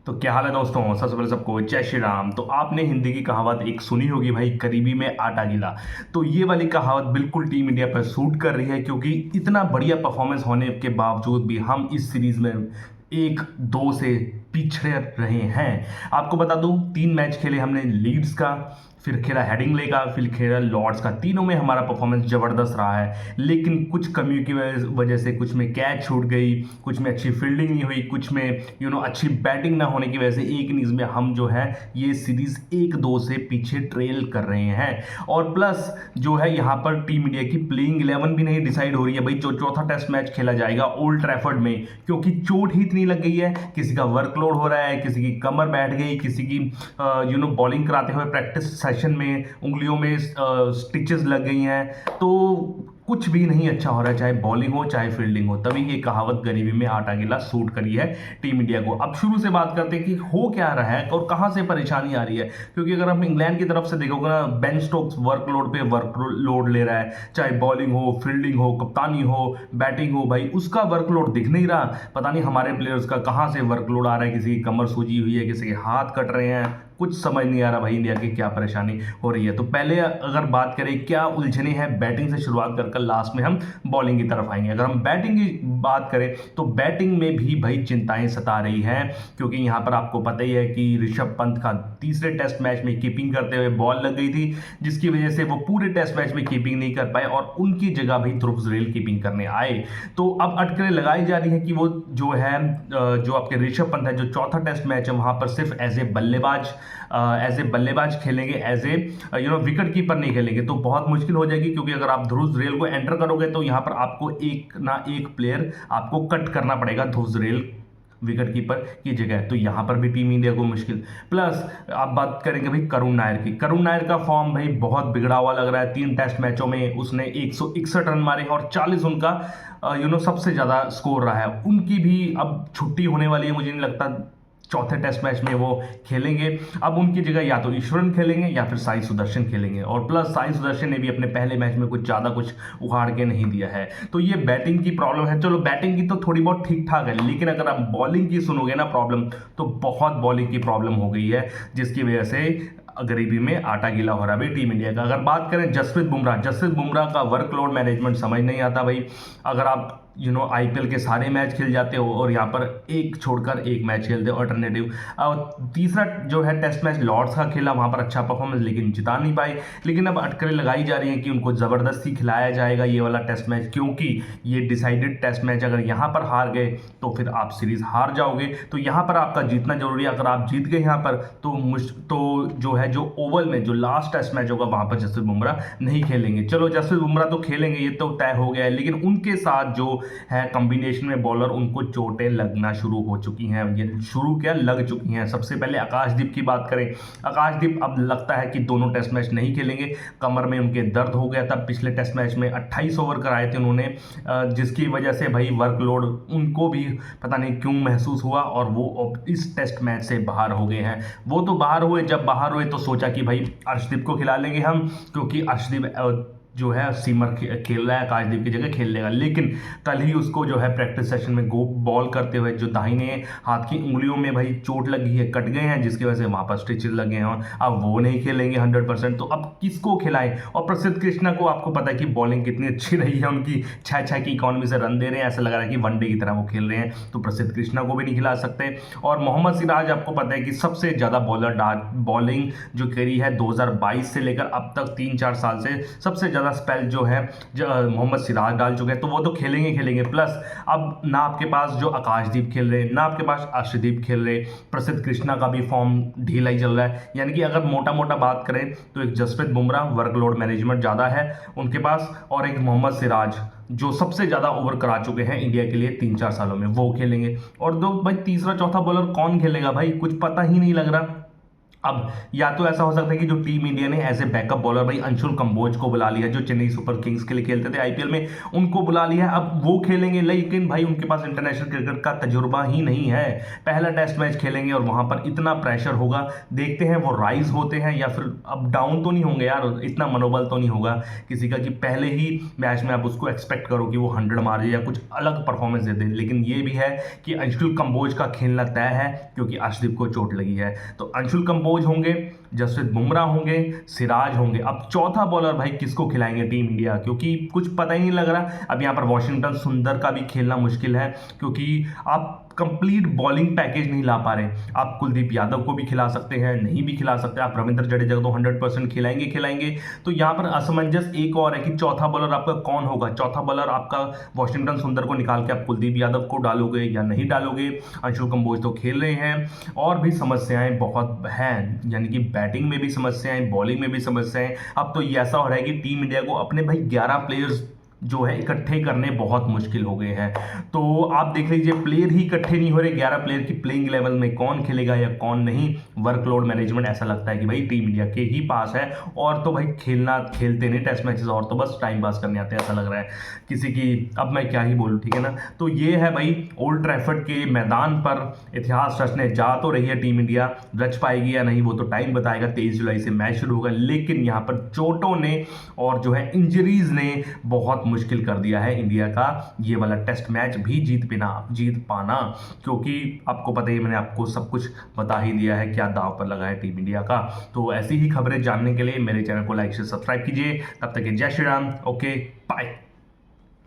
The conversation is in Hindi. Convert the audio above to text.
तो क्या हाल है दोस्तों। सबसे पहले सबको जय श्री राम। तो आपने हिंदी की कहावत एक सुनी होगी भाई, गरीबी में आटा गीला। तो ये वाली कहावत बिल्कुल टीम इंडिया पर सूट कर रही है, क्योंकि इतना बढ़िया परफॉर्मेंस होने के बावजूद भी हम इस सीरीज में 1-2 से पिछड़े रहे हैं। आपको बता दूं, 3 मैच खेले हमने लीड्स का, फिर खेला हेडिंगले का, फिर खेला लॉर्ड्स का। तीनों में हमारा परफॉर्मेंस जबरदस्त रहा है, लेकिन कुछ कमियों की वजह से कुछ में कैच छूट गई, कुछ में अच्छी फील्डिंग नहीं हुई, कुछ में अच्छी बैटिंग ना होने की वजह से एक इनिंग्स में हम जो है ये सीरीज 1-2 से पीछे ट्रेल कर रहे हैं। और प्लस जो है यहाँ पर टीम इंडिया की प्लेइंग 11 भी नहीं डिसाइड हो रही है भाई। जो चौथा टेस्ट मैच खेला जाएगा ओल्ड ट्रैफर्ड में, क्योंकि चोट ही इतनी लग गई है, किसी का वर्कलोड हो रहा है, किसी की कमर बैठ गई, किसी की बॉलिंग कराते हुए प्रैक्टिस सेशन में उंगलियों में स्टिचेस लग गई हैं। तो कुछ भी नहीं अच्छा हो रहा है, चाहे बॉलिंग हो चाहे फील्डिंग हो। तभी ये कहावत गरीबी में आटा गीला सूट करी है टीम इंडिया को। अब शुरू से बात करते हैं कि हो क्या रहा है और कहां से परेशानी आ रही है। क्योंकि अगर हम इंग्लैंड की तरफ से देखोगे ना, बेन स्टोक्स वर्कलोड पे वर्कलोड ले रहा है, चाहे बॉलिंग हो, फील्डिंग हो, कप्तानी हो, बैटिंग हो, भाई उसका वर्कलोड दिख नहीं रहा। पता नहीं हमारे प्लेयर्स का कहां से वर्कलोड आ रहा है, किसी की कमर सूजी हुई है, किसी के हाथ कट रहे हैं, कुछ समझ नहीं आ रहा भाई इंडिया की क्या परेशानी हो रही है। तो पहले अगर बात करें क्या उलझने हैं, बैटिंग से शुरुआत कर लास्ट में हम बॉलिंग की तरफ आएंगे। अगर हम बैटिंग की बात करें तो बैटिंग में भी भाई चिंताएं सता रही हैं, क्योंकि यहां पर आपको पता ही है कि ऋषभ पंत का तीसरे टेस्ट मैच में कीपिंग करते हुए बॉल लग गई थी, जिसकी वजह से वो पूरे टेस्ट मैच में कीपिंग नहीं कर पाए और उनकी जगह भी ध्रुव जुरैल कीपिंग करने आए। तो अब अटकलें लगाई जा रही है कि वो जो है जो आपके ऋषभ पंत है, जो चौथा टेस्ट मैच है वहां पर सिर्फ एज ए बल्लेबाज खेलेंगे, एज ए विकेट कीपर नहीं खेलेंगे। तो बहुत मुश्किल हो जाएगी, क्योंकि अगर आप ध्रुव जुरैल को एंटर करोगे तो यहां पर आपको एक ना एक प्लेयर आपको कट करना पड़ेगा ध्रुव जुरैल विकेट कीपर की जगह। तो यहां पर भी टीम इंडिया को मुश्किल। प्लस आप बात करेंगे भाई करुण नायर की। करुण नायर का फॉर्म भाई बहुत बिगड़ा हुआ लग रहा है। 3 टेस्ट मैचों में उसने 161 रन मारे और 40 उनका सबसे ज्यादा स्कोर रहा है। उनकी भी अब छुट्टी होने वाली है, मुझे नहीं लगता चौथे टेस्ट मैच में वो खेलेंगे। अब उनकी जगह या तो ईश्वरन खेलेंगे या फिर साई सुदर्शन खेलेंगे। और प्लस साई सुदर्शन ने भी अपने पहले मैच में कुछ ज़्यादा कुछ उखाड़ के नहीं दिया है। तो ये बैटिंग की प्रॉब्लम है। चलो बैटिंग की तो थोड़ी बहुत ठीक ठाक है, लेकिन अगर आप बॉलिंग की सुनोगे ना प्रॉब्लम, तो बहुत बॉलिंग की प्रॉब्लम हो गई है, जिसकी वजह से गरीबी में आटा गीला हो रहा है भाई टीम इंडिया का। अगर बात करें जसप्रीत बुमराह का वर्कलोड मैनेजमेंट समझ नहीं आता भाई। अगर आप आईपीएल के सारे मैच खेल जाते हो और यहाँ पर एक छोड़कर एक मैच खेलते हो अल्टरनेटिव। और तीसरा जो है टेस्ट मैच लॉर्ड्स का खेला, वहां पर अच्छा परफॉर्मेंस लेकिन जिता नहीं पाए। लेकिन अब अटकलें लगाई जा रही हैं कि उनको जबरदस्ती खिलाया जाएगा ये वाला टेस्ट मैच, क्योंकि ये डिसाइडेड टेस्ट मैच, अगर यहाँ पर हार गए तो फिर आप सीरीज हार जाओगे। तो यहाँ पर आपका जीतना जरूरी है। अगर आप जीत गए यहाँ पर तो जो है जो ओवल में जो लास्ट टेस्ट मैच होगा वहां पर जसप्रीत बुमराह नहीं खेलेंगे। चलो जसप्रीत बुमराह तो खेलेंगे, ये तो तय हो गया है, लेकिन उनके साथ जो है कॉम्बिनेशन में बॉलर, उनको चोटें लगना शुरू हो चुकी हैं। ये शुरू क्या, लग चुकी हैं। सबसे पहले आकाशदीप की बात करें, आकाशदीप अब लगता है कि दोनों टेस्ट मैच नहीं खेलेंगे। कमर में उनके दर्द हो गया था, पिछले टेस्ट मैच में 28 ओवर कराए थे उन्होंने, जिसकी वजह से भाई वर्कलोड उनको भी पता नहीं क्यों महसूस हुआ और वो इस टेस्ट मैच से बाहर हो गए हैं। वो तो बाहर हुए, जब बाहर हुए तो सोचा कि भाई अर्शदीप को खिला लेंगे हम, क्योंकि अर्शदीप जो है सीमर खेल रहा है, आकाशदीप की जगह खेल लेगा। लेकिन कल ही उसको जो है प्रैक्टिस सेशन में बॉल करते हुए जो दाहिने हाथ की उंगलियों में भाई चोट लगी है, कट गए हैं, जिसकी वजह से वहां पर स्टिचेस लगे हैं। अब वो नहीं खेलेंगे 100%। तो अब किसको खिलाएं। और प्रसिद्ध कृष्णा को आपको पता है कि बॉलिंग कितनी अच्छी रही है उनकी, 6-6 की इकॉनमी से रन दे रहे हैं, ऐसा लग रहा है कि वनडे की तरह वो खेल रहे हैं। तो प्रसिद्ध कृष्णा को भी नहीं खिला सकते। और मोहम्मद सिराज आपको पता है कि सबसे ज्यादा बॉलिंग जो करी है 2022 से लेकर अब तक 3-4 साल से सबसे ज्यादा स्पेल जो है मोहम्मद सिराज डाल चुके हैं। तो वो तो खेलेंगे। प्लस अब ना आपके पास जो आकाशदीप खेल रहे हैं, ना आपके पास अर्शदीप खेल रहे, प्रसिद्ध कृष्णा का भी फॉर्म ढीला ही चल रहा है। यानी कि अगर मोटा बात करें तो एक जसप्रीत बुमराह वर्कलोड मैनेजमेंट ज्यादा है उनके पास, और एक मोहम्मद सिराज जो सबसे ज्यादा ओवर करा चुके हैं इंडिया के लिए 3-4 सालों में, वो खेलेंगे। और दो भाई तीसरा चौथा बॉलर कौन खेलेगा भाई, कुछ पता ही नहीं लग रहा। अब या तो ऐसा हो सकता है कि जो टीम इंडिया ने एज ए बैकअप बॉलर भाई अंशुल कंबोज को बुला लिया, जो चेन्नई सुपर किंग्स के लिए खेलते थे आईपीएल में, उनको बुला लिया, अब वो खेलेंगे, लेकिन भाई उनके पास इंटरनेशनल क्रिकेट का तजुर्बा ही नहीं है। पहला टेस्ट मैच खेलेंगे और वहां पर इतना प्रेशर होगा, देखते हैं वो राइज होते हैं या फिर अब डाउन तो नहीं होंगे यार, इतना मनोबल तो नहीं होगा किसी का कि पहले ही मैच में आप उसको एक्सपेक्ट करो कि वो 100 मारे या कुछ अलग परफॉर्मेंस दे दे। लेकिन ये भी है कि अंशुल कंबोज का खेलना तय है क्योंकि अर्शदीप को चोट लगी है। तो अंशुल कंबोज होंगे, जसप्रीत बुमराह होंगे, सिराज होंगे। अब चौथा बॉलर भाई किसको खिलाएंगे टीम इंडिया, क्योंकि कुछ पता ही नहीं लग रहा। अब यहां पर वॉशिंगटन सुंदर का भी खेलना मुश्किल है क्योंकि आप कंप्लीट बॉलिंग पैकेज नहीं ला पा रहे। आप कुलदीप यादव को भी खिला सकते हैं, नहीं भी खिला सकते, आप रविंद्र जडेजा को तो 100% खिलाएंगे। तो यहां पर असमंजस एक और है कि चौथा बॉलर आपका कौन होगा। चौथा बॉलर आपका वॉशिंगटन सुंदर को निकाल के आप कुलदीप यादव को डालोगे या नहीं डालोगे। अंशुल कंबोज तो खेल रहे हैं, और भी समस्याएं बहुत हैं, यानी कि बैटिंग में भी समस्याएं, बॉलिंग में भी समस्याएं। अब तो ये ऐसा हो रहा है कि टीम इंडिया को अपने भाई 11 प्लेयर्स जो है इकट्ठे करने बहुत मुश्किल हो गए हैं। तो आप देख लीजिए, प्लेयर ही इकट्ठे नहीं हो रहे, 11 प्लेयर की प्लेइंग लेवल में कौन खेलेगा या कौन नहीं। वर्कलोड मैनेजमेंट ऐसा लगता है कि भाई टीम इंडिया के ही पास है, और तो भाई खेलते नहीं टेस्ट मैचेस, और तो बस टाइम पास करने आते हैं ऐसा लग रहा है किसी की। अब मैं क्या ही बोलूँ, ठीक है ना। तो ये है भाई ओल्ड ट्रैफर्ड के मैदान पर इतिहास रचने जा तो रही है टीम इंडिया, रच पाएगी या नहीं वो तो टाइम बताएगा। 23 जुलाई से मैच शुरू होगा, लेकिन यहाँ पर चोटों ने और जो है इंजरीज ने बहुत मुश्किल कर दिया है इंडिया का ये वाला टेस्ट मैच भी जीत पाना, क्योंकि आपको पता ही, मैंने आपको सब कुछ बता ही दिया है क्या दांव पर लगा है टीम इंडिया का। तो ऐसी ही खबरें जानने के लिए मेरे चैनल को लाइक से सब्सक्राइब कीजिए। तब तक के जय श्री राम, ओके बाय।